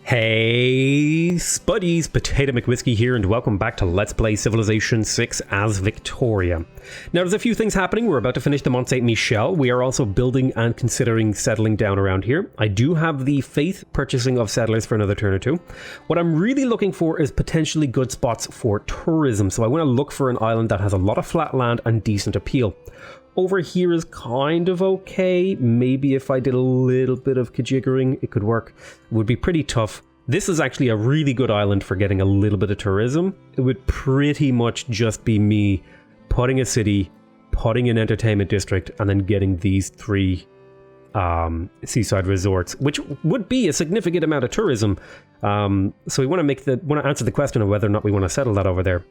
Hey Spuddies, PotatoMcWhiskey here, and welcome back to Let's Play Civilization 6 as Victoria. Now there's a few things happening. We're about to finish the Mont Saint-Michel. We are also building and considering settling down around here. I do have the faith purchasing of settlers for another turn or two. What I'm really looking for is potentially good spots for tourism, so I want to look for an island that has a lot of flat land and decent appeal. Over here is kind of okay. Maybe if I did a little bit of kajiggering, it could work. It would be pretty tough. This is actually a really good island for getting a little bit of tourism. It would pretty much just be me putting a city, putting an entertainment district, and then getting these three seaside resorts, which would be a significant amount of tourism. So we want to answer the question of whether or not we want to settle that over there.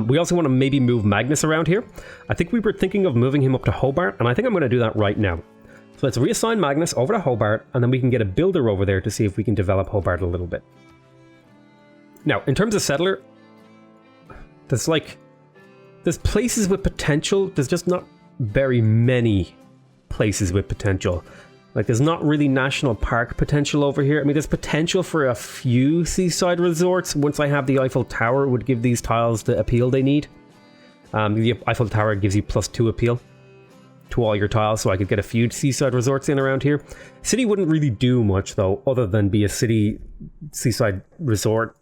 We also want to maybe move Magnus around here. I think we were thinking of moving him up to Hobart, and I think I'm going to do that right now. So let's reassign Magnus over to Hobart, and then we can get a builder over there to see if we can develop Hobart a little bit. Now, in terms of settler, there's places with potential. There's just not very many places with potential. Like, there's not really national park potential over here. I mean, there's potential for a few seaside resorts. Once I have the Eiffel Tower, it would give these tiles the appeal they need. The Eiffel Tower gives you +2 appeal to all your tiles, so I could get a few seaside resorts in around here. City wouldn't really do much, though, other than be a seaside resort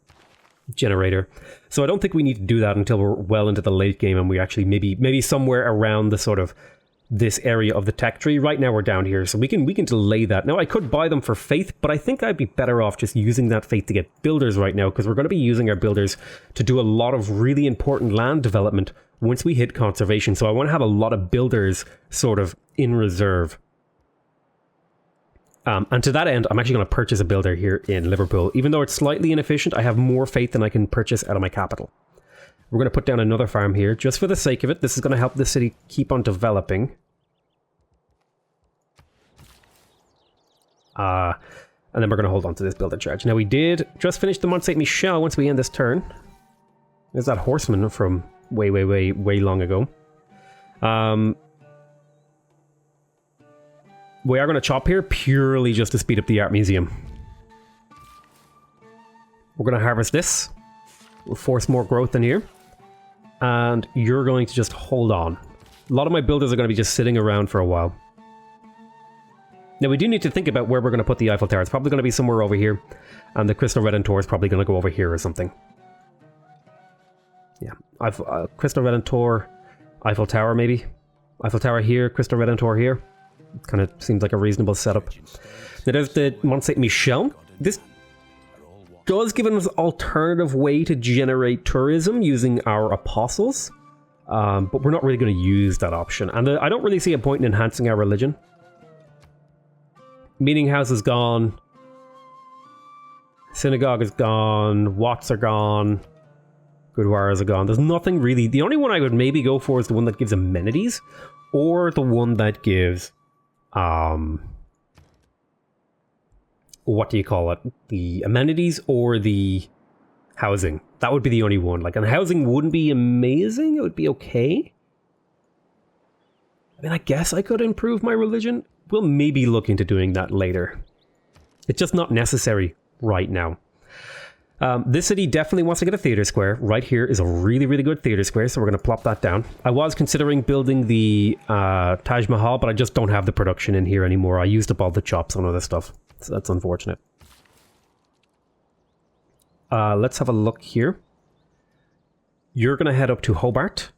generator. So I don't think we need to do that until we're well into the late game, and we actually maybe somewhere around the sort of this area of the tech tree. Right now we're down here, so we can delay that. Now I could buy them for faith, but I think I'd be better off just using that faith to get builders right now, because we're going to be using our builders to do a lot of really important land development once we hit conservation. So I want to have a lot of builders sort of in reserve. And to that end, I'm actually going to purchase a builder here in Liverpool. Even though it's slightly inefficient, I have more faith than I can purchase out of my capital. We're going to put down another farm here, just for the sake of it. This is going to help the city keep on developing. And then we're going to hold on to this builder charge. Now, we did just finish the Mont Saint-Michel once we end this turn. There's that horseman from way long ago. We are going to chop here purely just to speed up the art museum. We're going to harvest this. We'll force more growth in here. And you're going to just hold on. A lot of my builders are going to be just sitting around for a while. Now, we do need to think about where we're going to put the Eiffel Tower. It's probably going to be somewhere over here. And the Crystal Redentor is probably going to go over here or something. Yeah. Crystal Redentor, Eiffel Tower maybe. Eiffel Tower here, Crystal Redentor here. It kind of seems like a reasonable setup. Now, there's the Mont Saint-Michel. This does give us an alternative way to generate tourism using our apostles, but we're not really going to use that option. And I don't really see a point in enhancing our religion. Meeting house is gone. Synagogue is gone. Watts are gone. Gurdwaras are gone. There's nothing really. The only one I would maybe go for is the one that gives amenities, or the one that gives what do you call it? The amenities or the housing. That would be the only one. Like, and housing wouldn't be amazing. It would be okay. I mean, I guess I could improve my religion. We'll maybe look into doing that later. It's just not necessary right now. This city definitely wants to get a theater square. Right here is a really good theater square, so we're going to plop that down. I was considering building the Taj Mahal, but I just don't have the production in here anymore. I used up all the chops on other stuff. So that's unfortunate. Let's have a look here. You're going to head up to Hobart.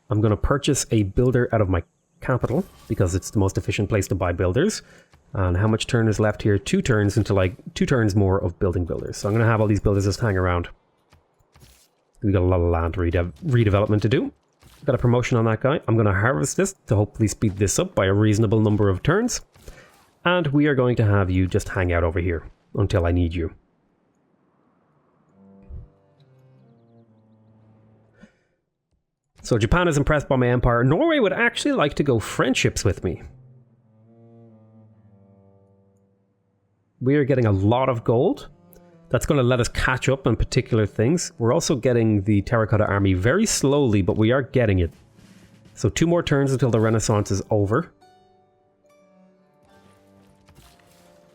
I'm going to purchase a builder out of my capital because it's the most efficient place to buy builders. And how much turn is left here? 2 turns into like 2 turns more of building builders. So I'm going to have all these builders just hang around. We've got a lot of land redevelopment to do. Got a promotion on that guy. I'm going to harvest this to hopefully speed this up by a reasonable number of turns. And we are going to have you just hang out over here until I need you. So Japan is impressed by my empire. Norway would actually like to go friendships with me. We are getting a lot of gold. That's going to let us catch up on particular things. We're also getting the Terracotta Army very slowly, but we are getting it. So 2 more turns until the Renaissance is over.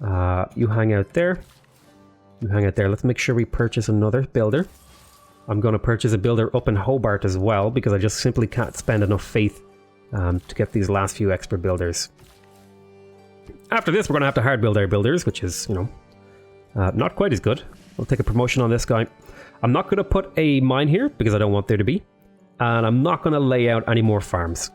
You hang out there. You hang out there. Let's make sure we purchase another builder. I'm going to purchase a builder up in Hobart as well, because I just simply can't spend enough faith to get these last few extra builders. After this, we're going to have to hard build our builders, which is, you know, not quite as good. I'll take a promotion on this guy. I'm not going to put a mine here, because I don't want there to be. And I'm not going to lay out any more farms.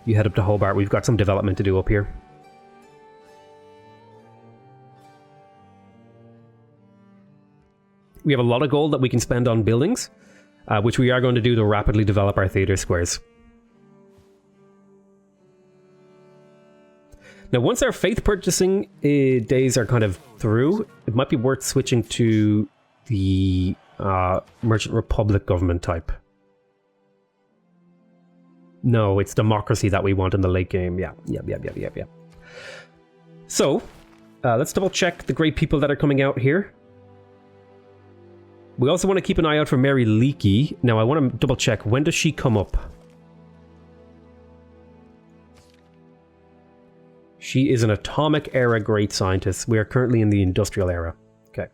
You head up to Hobart. We've got some development to do up here. We have a lot of gold that we can spend on buildings, which we are going to do to rapidly develop our theater squares. Now, once our faith purchasing days are kind of through, it might be worth switching to the Merchant Republic government type. No, it's democracy that we want in the late game. Yeah. So, let's double check the great people that are coming out here. We also want to keep an eye out for Mary Leakey. Now, I want to double check. When does she come up? She is an atomic era great scientist. We are currently in the industrial era. Okay.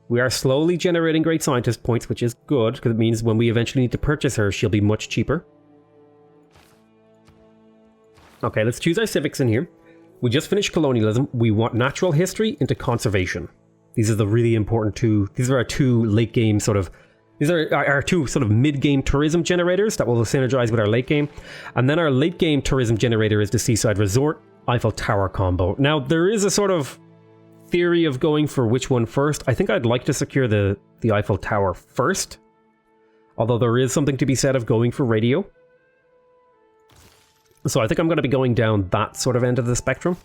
We are slowly generating great scientist points, which is good, because it means when we eventually need to purchase her, she'll be much cheaper. Okay, let's choose our civics in here. We just finished colonialism. We want natural history into conservation. These are the really important two. These are our two late game sort of. These are our two sort of mid game tourism generators that will synergize with our late game. And then our late game tourism generator is the Seaside Resort Eiffel Tower combo. Now, there is a sort of theory of going for which one first. I think I'd like to secure the Eiffel Tower first. Although there is something to be said of going for radio. So I think I'm going to be going down that sort of end of the spectrum.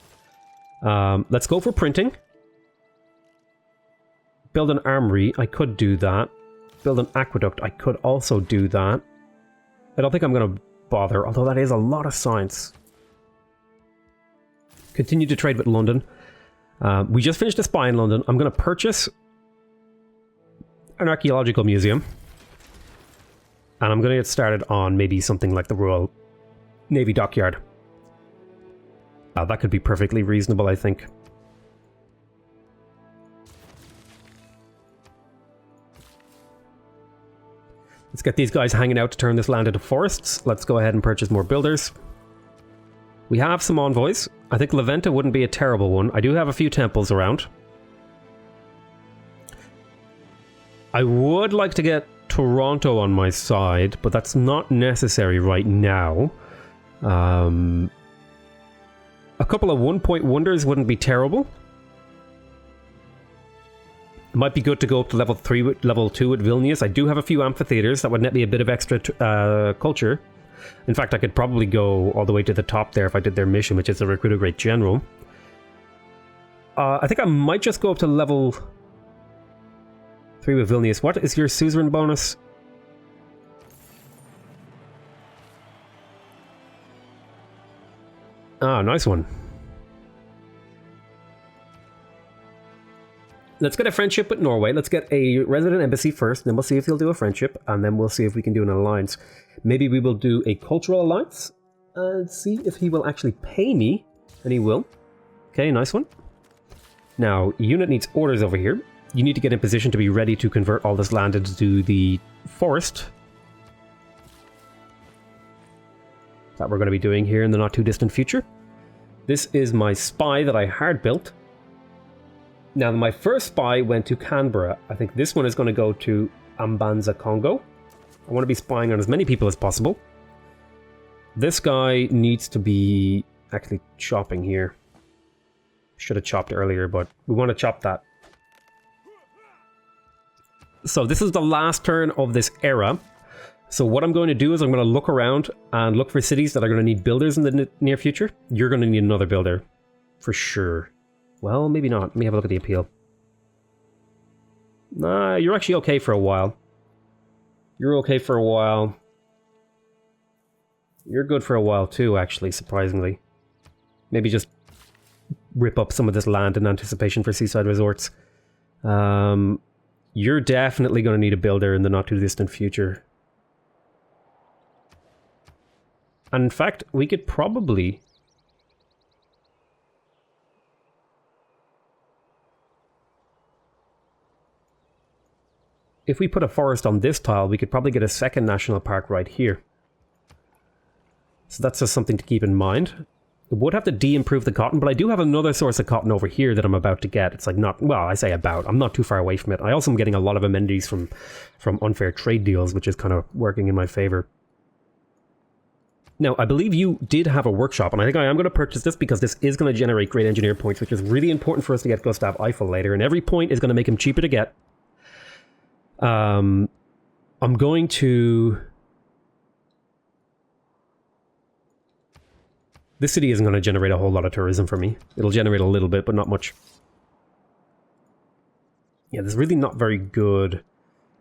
Let's go for printing. Build an armory. I could do that. Build an aqueduct. I could also do that. I don't think I'm going to bother, although that is a lot of science. Continue to trade with London. We just finished a spy in London. I'm going to purchase an archaeological museum. And I'm going to get started on maybe something like the Royal Navy Dockyard. That could be perfectly reasonable, I think. Let's get these guys hanging out to turn this land into forests. Let's go ahead and purchase more builders. We have some envoys. I think Leventa wouldn't be a terrible one. I do have a few temples around. I would like to get Toronto on my side, but that's not necessary right now. A couple of 1-point wonders wouldn't be terrible. It might be good to go up to level 3 with level 2 with Vilnius. I do have a few amphitheaters that would net me a bit of extra culture. In fact, I could probably go all the way to the top there if I did their mission, which is to recruit a great general. I think I might just go up to level 3 with Vilnius. What is your suzerain bonus? Ah, nice one. Let's get a friendship with Norway. Let's get a resident embassy first, then we'll see if he'll do a friendship, and then we'll see if we can do an alliance. Maybe we will do a cultural alliance and see if he will actually pay me, and he will. Okay, nice one. Now, unit needs orders over here. You need to get in position to be ready to convert all this land into the forest that we're going to be doing here in the not too distant future. This is my spy that I hard built. Now, my first spy went to Canberra. I think this one is going to go to Ambanza, Congo. I want to be spying on as many people as possible. This guy needs to be actually chopping here. Should have chopped earlier, but we want to chop that. So this is the last turn of this era. So what I'm going to do is I'm going to look around and look for cities that are going to need builders in the near future. You're going to need another builder, for sure. Well, maybe not. Let me have a look at the appeal. Nah, you're actually okay for a while. You're okay for a while. You're good for a while too, actually, surprisingly. Maybe just rip up some of this land in anticipation for seaside resorts. You're definitely going to need a builder in the not too distant future. And in fact, we could probably... If we put a forest on this tile, we could probably get a second national park right here. So that's just something to keep in mind. It would have to de-improve the cotton, but I do have another source of cotton over here that I'm about to get. It's like not... Well, I say about. I'm not too far away from it. I also am getting a lot of amenities from unfair trade deals, which is kind of working in my favor. Now, I believe you did have a workshop, and I think I am going to purchase this because this is going to generate great engineer points, which is really important for us to get Gustav Eiffel later, and every point is going to make him cheaper to get. I'm going to... This city isn't going to generate a whole lot of tourism for me. It'll generate a little bit, but not much. Yeah, there's really not very good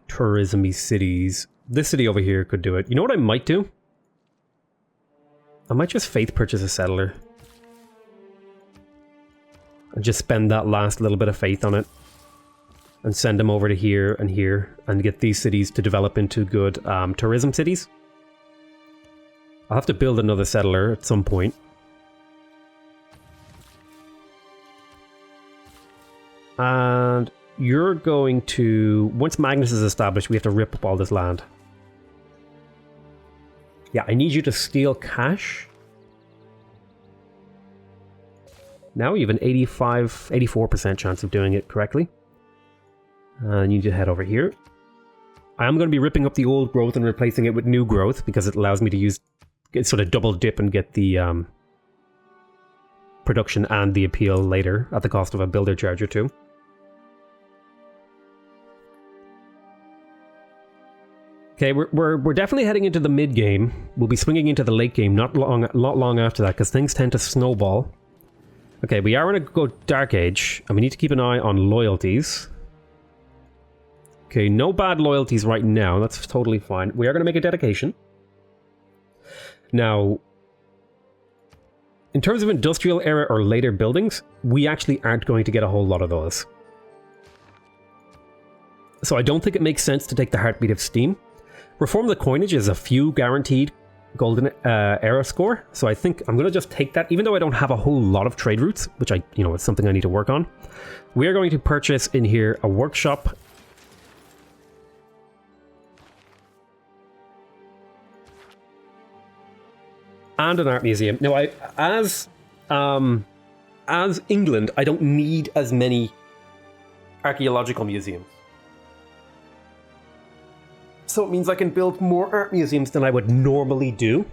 tourism-y cities. This city over here could do it. You know what I might do? I might just faith purchase a settler. And just spend that last little bit of faith on it. And send them over to here, and get these cities to develop into good tourism cities. I'll have to build another settler at some point. And you're going to... Once Magnus is established, we have to rip up all this land. Yeah, I need you to steal cash. Now you have an 84% chance of doing it correctly. You need to head over here. I am going to be ripping up the old growth and replacing it with new growth because it allows me to use... sort of double dip and get the production and the appeal later at the cost of a builder charge or two. Okay, we're definitely heading into the mid game. We'll be swinging into the late game not long after that because things tend to snowball. Okay, we are going to go Dark Age, and we need to keep an eye on loyalties. Okay, no bad loyalties right now. That's totally fine. We are going to make a dedication. Now, in terms of industrial era or later buildings, we actually aren't going to get a whole lot of those. So I don't think it makes sense to take the Heartbeat of Steam. Reform the Coinage is a few guaranteed golden era score, so I think I'm going to just take that, even though I don't have a whole lot of trade routes, which it's something I need to work on. We are going to purchase in here a workshop. And an art museum. Now, as England, I don't need as many archaeological museums. So it means I can build more art museums than I would normally do.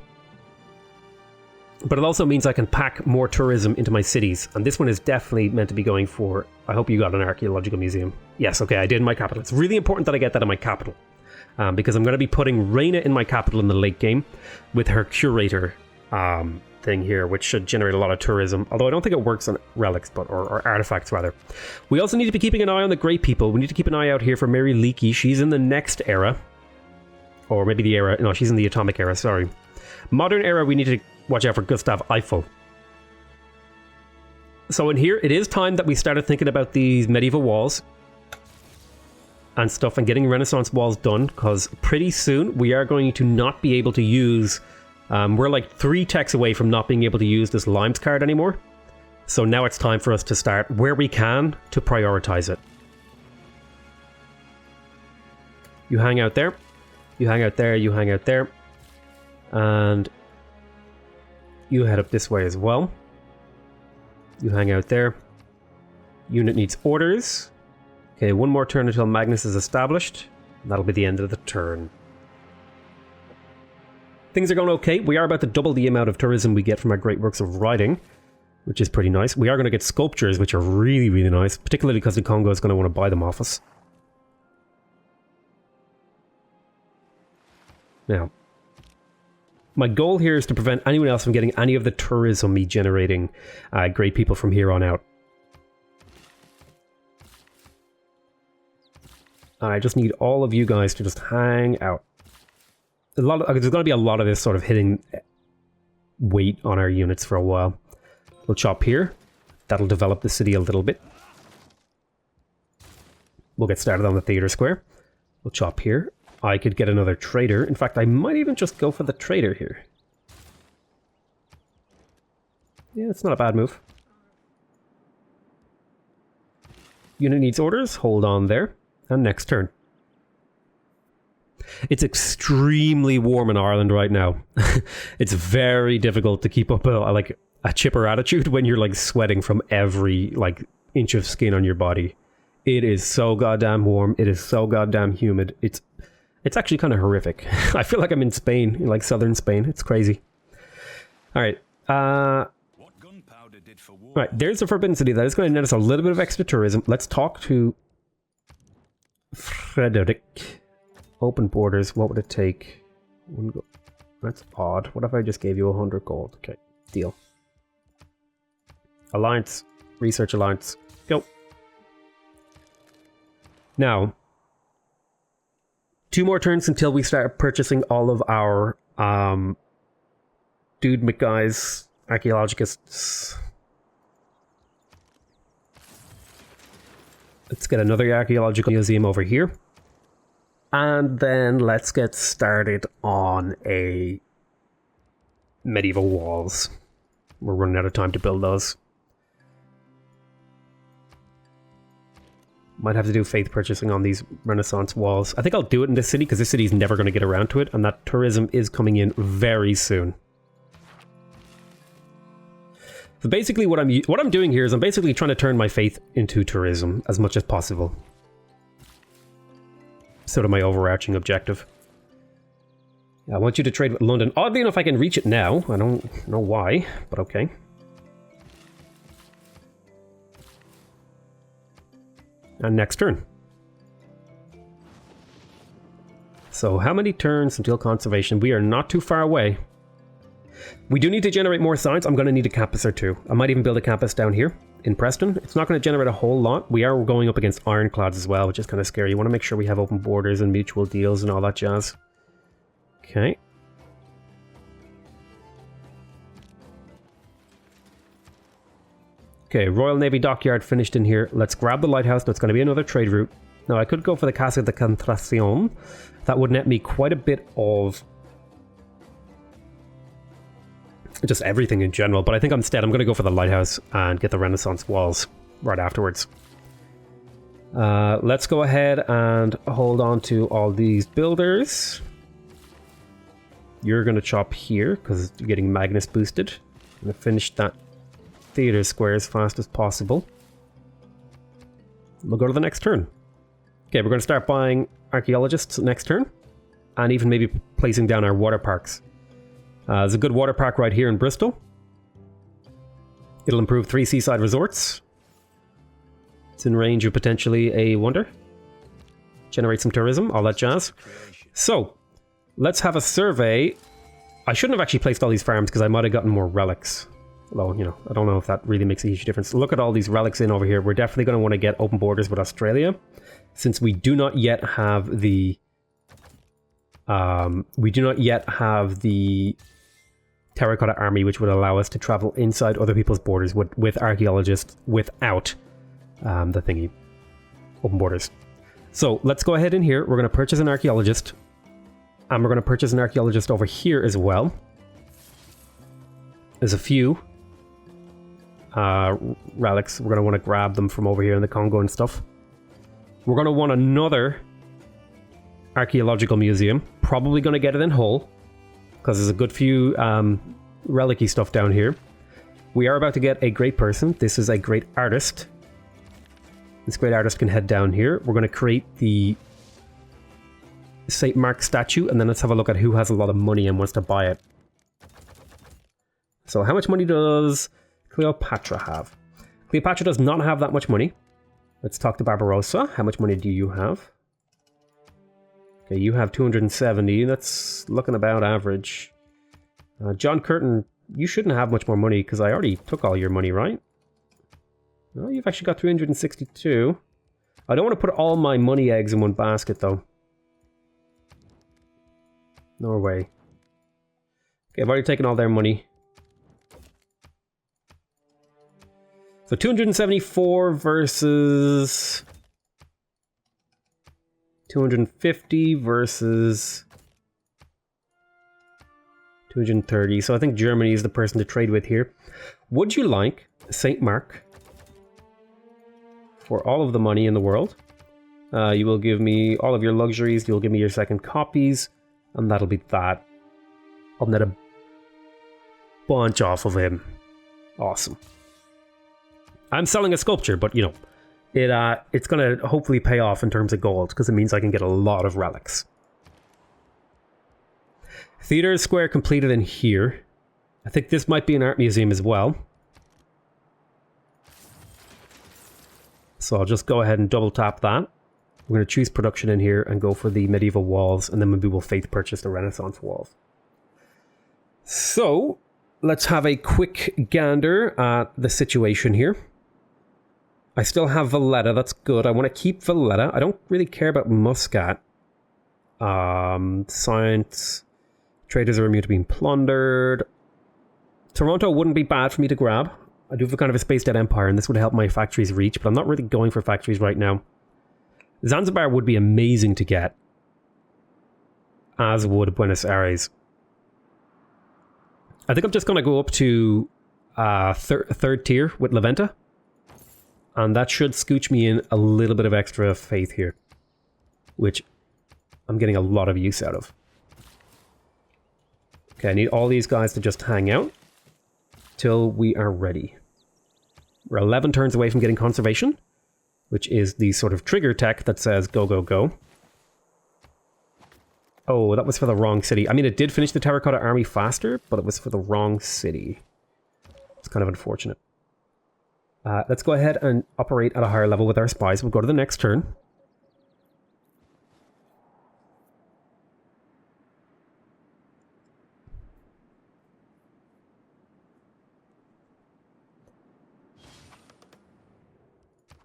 But it also means I can pack more tourism into my cities. And this one is definitely meant to be going for... I hope you got an archaeological museum. Yes, okay, I did in my capital. It's really important that I get that in my capital. Because I'm going to be putting Reina in my capital in the late game with her curator thing here, which should generate a lot of tourism, although I don't think it works on relics, but or artifacts rather. We also need to be keeping an eye on the Great People. We need to keep an eye out here for Mary Leakey. She's in the next era, or maybe the era, no, she's in the Atomic Era, sorry. Modern Era, we need to watch out for Gustav Eiffel. So in here, it is time that we started thinking about these medieval walls and stuff and getting Renaissance walls done, because pretty soon we are going to not be able to use... we're like 3 techs away from not being able to use this Limes card anymore. So now it's time for us to start, where we can, to prioritize it. You hang out there. You hang out there. You hang out there. And you head up this way as well. You hang out there. Unit needs orders. Okay, one more turn until Magnus is established. That'll be the end of the turn. Things are going okay. We are about to double the amount of tourism we get from our great works of writing, which is pretty nice. We are going to get sculptures, which are really, really nice, particularly because the Congo is going to want to buy them off us. Now, my goal here is to prevent anyone else from getting any of the tourism-y generating great people from here on out. I just need all of you guys to just hang out. There's going to be a lot of this sort of hitting weight on our units for a while. We'll chop here. That'll develop the city a little bit. We'll get started on the theater square. We'll chop here. I could get another trader. In fact, I might even just go for the trader here. Yeah, it's not a bad move. Unit needs orders. Hold on there. And next turn. It's extremely warm in Ireland right now. It's very difficult to keep up a chipper attitude when you're like sweating from every like inch of skin on your body. It is so goddamn warm. It is so goddamn humid. It's actually kind of horrific. I feel like I'm in Spain, in like southern Spain. It's crazy. All right. Right, there's the Forbidden City. That is going to net us a little bit of extra tourism. Let's talk to Frederick. Open borders. What would it take? One gold. That's odd. What if I just gave you 100 gold? Okay, deal. Alliance. Research alliance. Go. Now, 2 more turns until we start purchasing all of our Dude McGuy's archaeologists. Let's get another archaeological museum over here. And then let's get started on a medieval walls. We're running out of time to build those. Might have to do faith purchasing on these Renaissance walls. I think I'll do it in this city because this city is never going to get around to it, and that tourism is coming in very soon. So basically what I'm doing here is I'm basically trying to turn my faith into tourism as much as possible. Sort of my overarching objective. I want you to trade with London. Oddly enough, I can reach it now. I don't know why, but okay. And next turn. So how many turns until conservation? We are not too far away. We do need to generate more signs. I'm going to need a campus or 2. I might even build a campus down here in Preston. It's not going to generate a whole lot. We are going up against ironclads as well, which is kind of scary. You want to make sure we have open borders and mutual deals and all that jazz. Okay. Okay, Royal Navy Dockyard finished in here. Let's grab the lighthouse. That's going to be another trade route. Now, I could go for the Casa de Concentración. That would net me quite a bit of just everything in general, but I think instead I'm going to go for the lighthouse and get the Renaissance walls right afterwards. Let's go ahead and hold on to all these builders. You're going to chop here because you're getting Magnus boosted. I'm going to finish that theater square as fast as possible. We'll go to the next turn. Okay, we're going to start buying archaeologists next turn, and even maybe placing down our water parks. There's a good water park right here in Bristol. It'll improve 3 seaside resorts. It's in range of potentially a wonder. Generate some tourism, all that jazz. So, let's have a survey. I shouldn't have actually placed all these farms because I might have gotten more relics. Although, you know, I don't know if that really makes a huge difference. Look at all these relics in over here. We're definitely going to want to get open borders with Australia, since we do not yet have the Terracotta Army, which would allow us to travel inside other people's borders with archaeologists without the thingy. Open borders. So let's go ahead in here. We're going to purchase an archaeologist. And we're going to purchase an archaeologist over here as well. There's a few relics. We're going to want to grab them from over here in the Congo and stuff. We're going to want another archaeological museum. Probably going to get it in Hull, because there's a good few relic-y stuff down here. We are about to get a great person. This is a great artist. This great artist can head down here. We're going to create the St. Mark statue, and then let's have a look at who has a lot of money and wants to buy it. So how much money does Cleopatra have? Cleopatra does not have that much money. Let's talk to Barbarossa. How much money do you have? Okay, you have 270. That's looking about average. John Curtin, you shouldn't have much more money because I already took all your money, right? No, you've actually got 362. I don't want to put all my money eggs in one basket, though. Norway. Okay, I've already taken all their money. So 274 versus 250 versus 230. So I think Germany is the person to trade with here. Would you like St. Mark for all of the money in the world? You will give me all of your luxuries, you'll give me your second copies, and that'll be that. I'll net a bunch off of him. Awesome. I'm selling a sculpture, but you know, it's going to hopefully pay off in terms of gold, because it means I can get a lot of relics. Theater Square completed in here. I think this might be an art museum as well. So I'll just go ahead and double tap that. We're going to choose production in here and go for the medieval walls, and then maybe we'll faith purchase the Renaissance walls. So let's have a quick gander at the situation here. I still have Valletta, that's good. I want to keep Valletta. I don't really care about Muscat. Science. Traders are immune to being plundered. Toronto wouldn't be bad for me to grab. I do have a kind of a spaced out empire, and this would help my factories reach, but I'm not really going for factories right now. Zanzibar would be amazing to get, as would Buenos Aires. I think I'm just going to go up to third tier with La Venta, and that should scooch me in a little bit of extra faith here, which I'm getting a lot of use out of. Okay, I need all these guys to just hang out till we are ready. We're 11 turns away from getting conservation, which is the sort of trigger tech that says go, go, go. Oh, that was for the wrong city. I mean, it did finish the Terracotta Army faster, but it was for the wrong city. It's kind of unfortunate. Let's go ahead and operate at a higher level with our spies. We'll go to the next turn.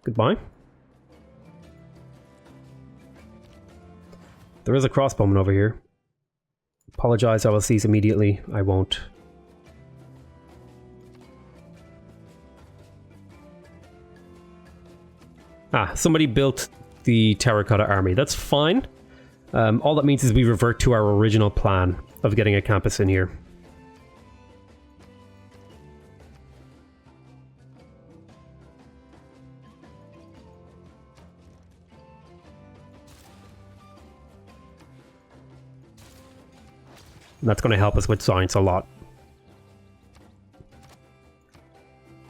Goodbye. There is a crossbowman over here. Apologize, I will cease immediately. I won't. Somebody built the Terracotta Army. That's fine. All that means is we revert to our original plan of getting a campus in here. And that's going to help us with science a lot.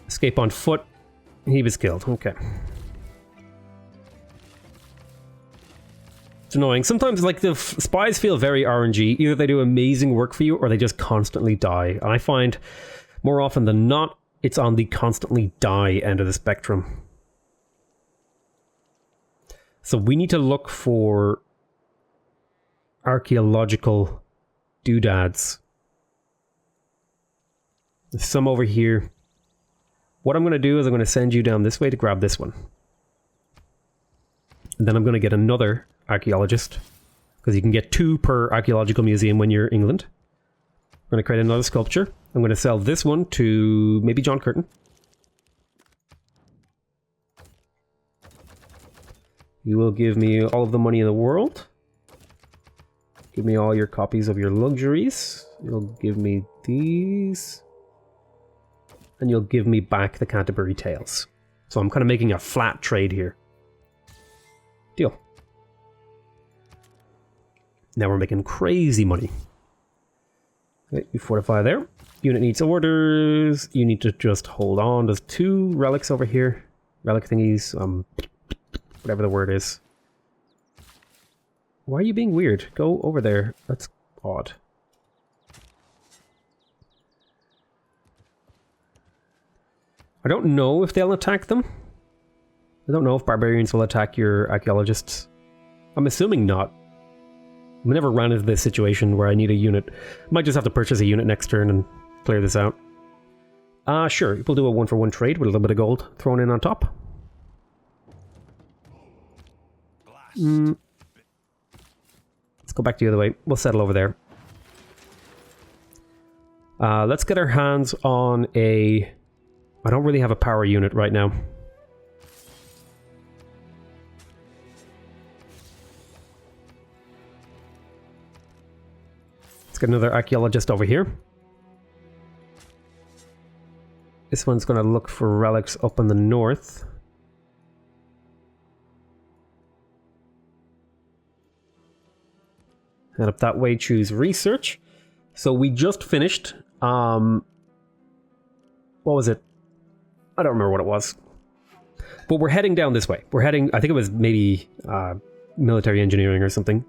Escape on foot. He was killed. Okay. It's annoying. Sometimes, like, the spies feel very RNG. Either they do amazing work for you, or they just constantly die. And I find, more often than not, it's on the constantly die end of the spectrum. So we need to look for archaeological doodads. There's some over here. What I'm going to do is I'm going to send you down this way to grab this one. And then I'm going to get another archaeologist, because you can get 2 per archaeological museum when you're England. I'm going to create another sculpture. I'm going to sell this one to maybe John Curtin. You will give me all of the money in the world. Give me all your copies of your luxuries. You'll give me these. And you'll give me back the Canterbury Tales. So I'm kind of making a flat trade here. Deal. Now we're making crazy money. Okay, you fortify there. Unit needs orders. You need to just hold on. There's 2 relics over here. Relic thingies. Whatever the word is. Why are you being weird? Go over there. That's odd. I don't know if they'll attack them. I don't know if barbarians will attack your archaeologists. I'm assuming not. I've never ran into this situation where I need a unit. I might just have to purchase a unit next turn and clear this out. Sure. We'll do a 1-for-1 trade with a little bit of gold thrown in on top. Let's go back the other way. We'll settle over there. Let's get our hands on a... I don't really have a power unit right now. Let's get another archaeologist over here. This one's going to look for relics up in the north. Head up that way, choose research. So we just finished, what was it? I don't remember what it was. But we're heading down this way. We're heading, I think it was maybe military engineering or something.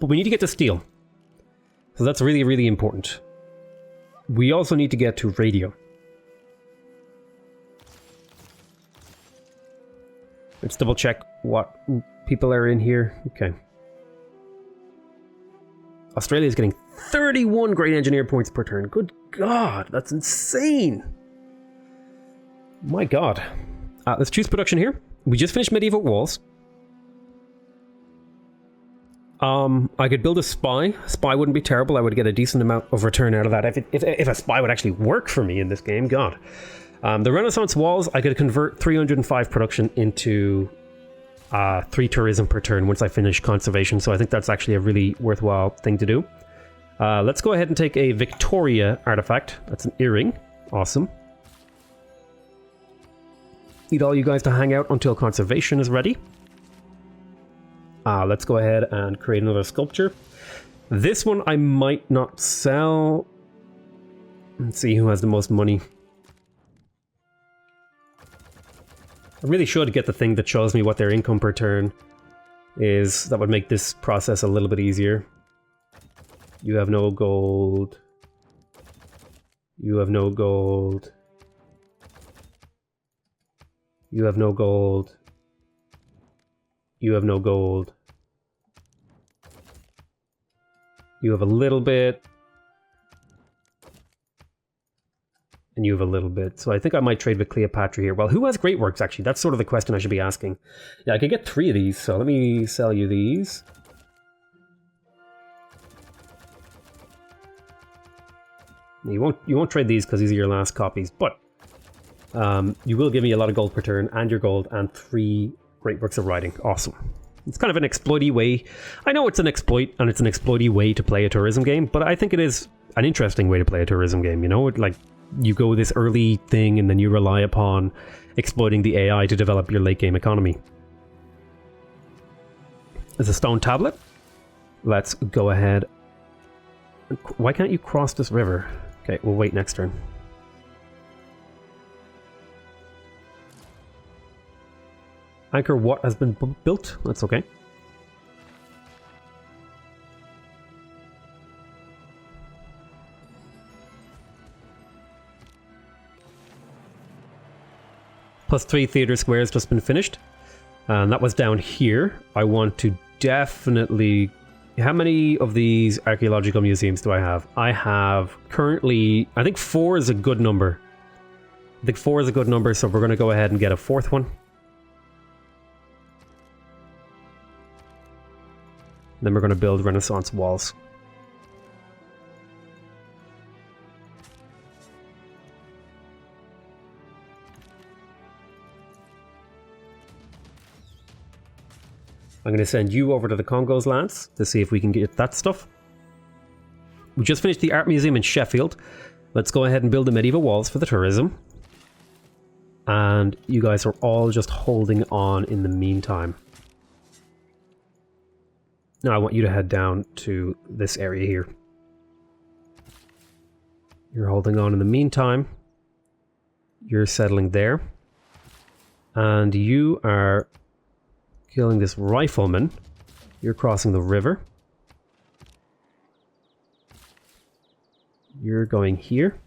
But we need to get to steel. So that's really, really important. We also need to get to radio. Let's double check what people are in here. Okay. Australia is getting 31 great engineer points per turn. Good God, that's insane. My God. Let's choose production here. We just finished medieval walls. I could build a spy. Spy wouldn't be terrible. I would get a decent amount of return out of that. If a spy would actually work for me in this game, God. The Renaissance walls, I could convert 305 production into 3 tourism per turn once I finish conservation, so I think that's actually a really worthwhile thing to do. Let's go ahead and take a Victoria artifact. That's an earring. Awesome. Need all you guys to hang out until conservation is ready. Let's go ahead and create another sculpture. This one I might not sell. Let's see who has the most money. I really should get the thing that shows me what their income per turn is. That would make this process a little bit easier. You have no gold. You have no gold. You have no gold. You have no gold. You have a little bit. And you have a little bit. So I think I might trade with Cleopatra here. Well, who has great works, actually? That's sort of the question I should be asking. Yeah, I could get 3 of these, so let me sell you these. You won't trade these because these are your last copies, but you will give me a lot of gold per turn, and your gold, and 3 great works of writing. Awesome. It's kind of an exploity way. I know it's an exploit, and it's an exploity way to play a tourism game, but I think it is an interesting way to play a tourism game, you know? Like, you go this early thing, and then you rely upon exploiting the AI to develop your late game economy. There's a stone tablet. Let's go ahead. Why can't you cross this river? Okay, we'll wait next turn. Anchor what has been built? That's okay. +3 theater squares just been finished. And that was down here. I want to definitely... How many of these archaeological museums do I have? I have currently... I think 4 is a good number. I think 4 is a good number, so we're going to go ahead and get a 4th one. Then we're going to build Renaissance walls. I'm going to send you over to the Congo's lands to see if we can get that stuff. We just finished the art museum in Sheffield. Let's go ahead and build the medieval walls for the tourism. And you guys are all just holding on in the meantime. Now I want you to head down to this area here. You're holding on in the meantime. You're settling there. And you are killing this rifleman. You're crossing the river. You're going here.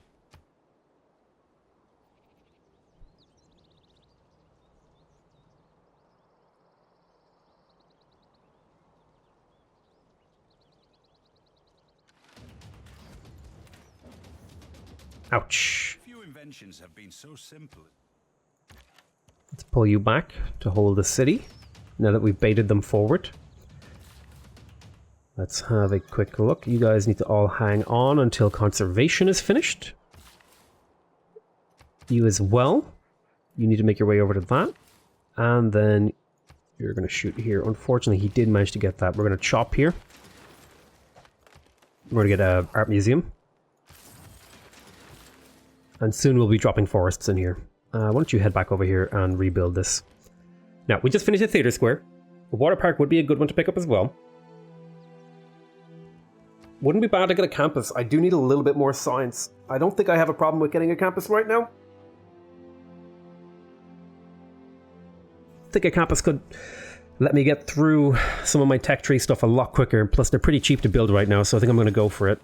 Ouch. Few inventions have been so simple. Let's pull you back to hold the city, now that we've baited them forward. Let's have a quick look. You guys need to all hang on until conservation is finished. You as well. You need to make your way over to that. And then you're going to shoot here. Unfortunately, he did manage to get that. We're going to chop here. We're going to get an art museum. And soon we'll be dropping forests in here. Why don't you head back over here and rebuild this. Now, we just finished a theatre square. A water park would be a good one to pick up as well. Wouldn't be bad to get a campus. I do need a little bit more science. I don't think I have a problem with getting a campus right now. I think a campus could let me get through some of my tech tree stuff a lot quicker. Plus, they're pretty cheap to build right now, so I think I'm going to go for it.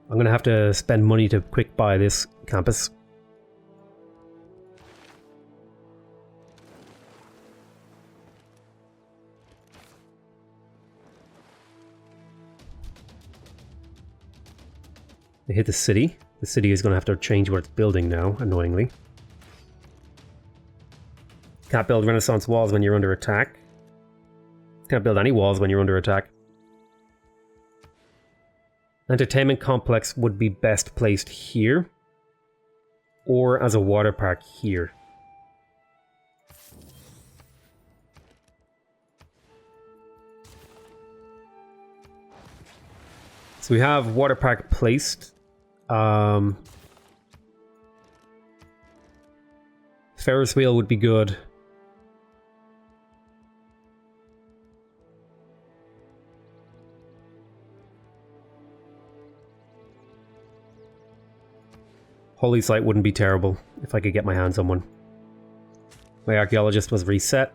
I'm going to have to spend money to quick buy this campus. They hit the city. The city is going to have to change what it's building now, annoyingly. Can't build Renaissance walls when you're under attack. Can't build any walls when you're under attack. Entertainment complex would be best placed here. Or as a water park here. So we have water park placed. Ferris wheel would be good. Holy site wouldn't be terrible if I could get my hands on one. My archaeologist was reset.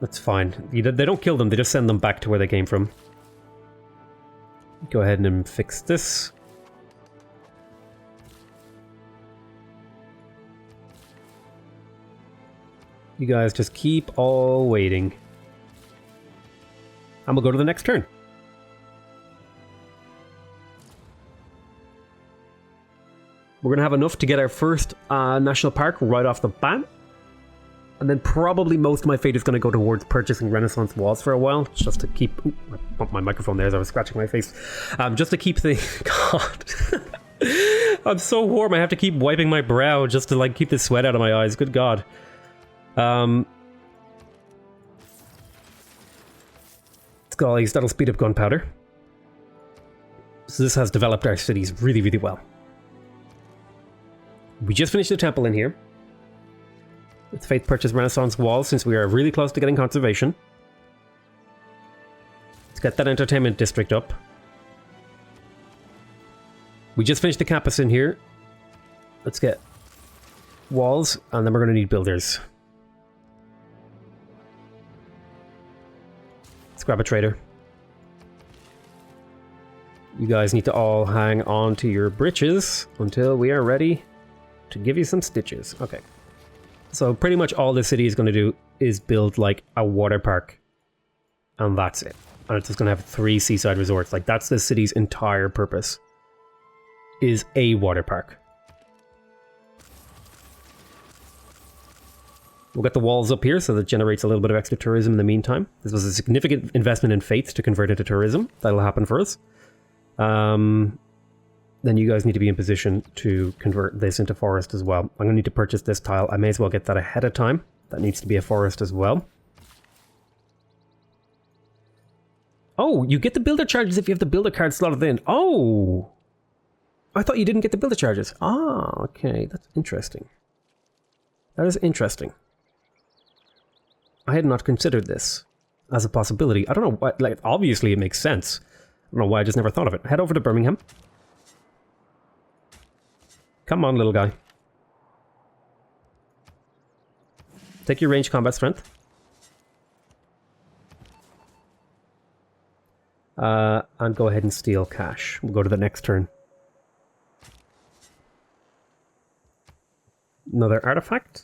That's fine. They don't kill them, they just send them back to where they came from. Go ahead and fix this. You guys just keep all waiting. And we'll go to the next turn. We're going to have enough to get our first national park right off the bat. And then probably most of my fate is going to go towards purchasing Renaissance walls for a while. Just to keep... Ooh, I bumped my microphone there as I was scratching my face. Just to keep the... God. I'm so warm. I have to keep wiping my brow just to like keep the sweat out of my eyes. Good God. Scullies, that'll speed up gunpowder. So this has developed our cities really, really well. We just finished the temple in here. Let's faith purchase Renaissance walls since we are really close to getting conservation. Let's get that entertainment district up. We just finished the campus in here. Let's get walls, and then we're going to need builders. Let's grab a trader. You guys need to all hang on to your britches until we are ready to give you some stitches. Okay. So pretty much all the city is going to do is build like a water park. And that's it. And it's just going to have 3 seaside resorts. Like that's the city's entire purpose. Is a water park. We'll get the walls up here so that generates a little bit of extra tourism in the meantime. This was a significant investment in faith to convert it to tourism. That'll happen for us. Then you guys need to be in position to convert this into forest as well. I'm going to need to purchase this tile. I may as well get that ahead of time. That needs to be a forest as well. Oh, you get the builder charges if you have the builder card slotted in. Oh! I thought you didn't get the builder charges. Ah, okay. That's interesting. That is interesting. I had not considered this as a possibility. I don't know why. Like, obviously it makes sense. I don't know why I just never thought of it. Head over to Birmingham. Come on, little guy. Take your ranged combat strength. And go ahead and steal cash. We'll go to the next turn. Another artifact.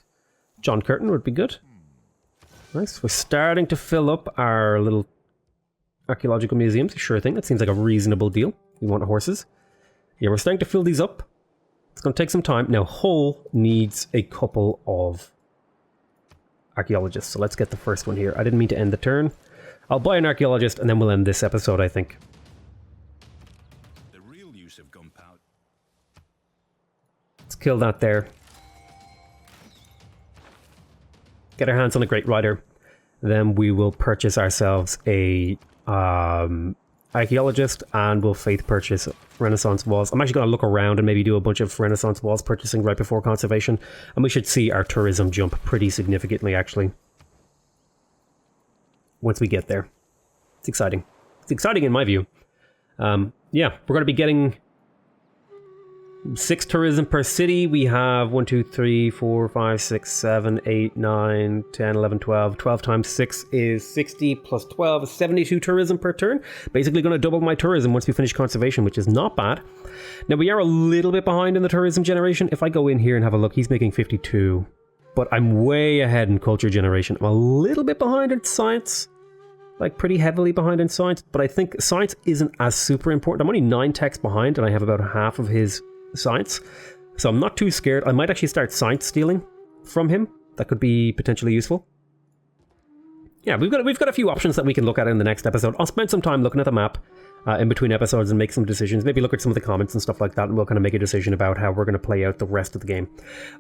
John Curtin would be good. Nice. We're starting to fill up our little archaeological museums. Sure thing. That seems like a reasonable deal. We want horses. Yeah, we're starting to fill these up. It's going to take some time. Now, Hull needs a couple of archaeologists. So let's get the first one here. I didn't mean to end the turn. I'll buy an archaeologist and then we'll end this episode, I think. The real use of gunpowder. Let's kill that there. Get our hands on a Great Rider. then we will purchase ourselves a archaeologist, and we'll faith purchase Renaissance walls. I'm actually going to look around and maybe do a bunch of Renaissance walls purchasing right before conservation, and we should see our tourism jump pretty significantly, actually, once we get there. It's exciting. It's exciting in my view. Yeah, we're going to be getting 6 tourism per city. We have 1, 2, 3, 4, 5, 6, 7, 8, 9, 10, 11, 12. 12 times 6 is 60 plus 12 is 72 tourism per turn. Basically going to double my tourism once we finish conservation, which is not bad. Now, we are a little bit behind in the tourism generation. If I go in here and have a look, he's making 52. But I'm way ahead in culture generation. I'm a little bit behind in science. Like, pretty heavily behind in science. But I think science isn't as super important. I'm only 9 techs behind, and I have about half of his science, so I'm not too scared. I might actually start science stealing from him. That could be potentially useful. Yeah, we've got a few options that we can look at in the next episode. I'll spend some time looking at the map in between episodes and make some decisions. Maybe look at some of the comments and stuff like that, and we'll kind of make a decision about how we're going to play out the rest of the game.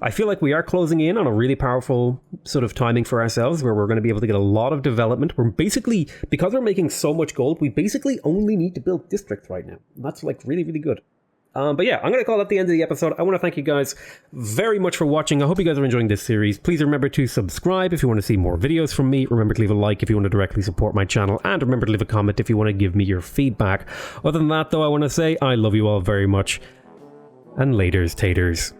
I feel like we are closing in on a really powerful sort of timing for ourselves, where we're going to be able to get a lot of development. We're basically, because we're making so much gold, we basically only need to build districts right now. That's like really, really good. But yeah, I'm going to call that the end of the episode. I want to thank you guys very much for watching. I hope you guys are enjoying this series. Please remember to subscribe if you want to see more videos from me. Remember to leave a like if you want to directly support my channel. And remember to leave a comment if you want to give me your feedback. Other than that, though, I want to say I love you all very much. And laters, taters.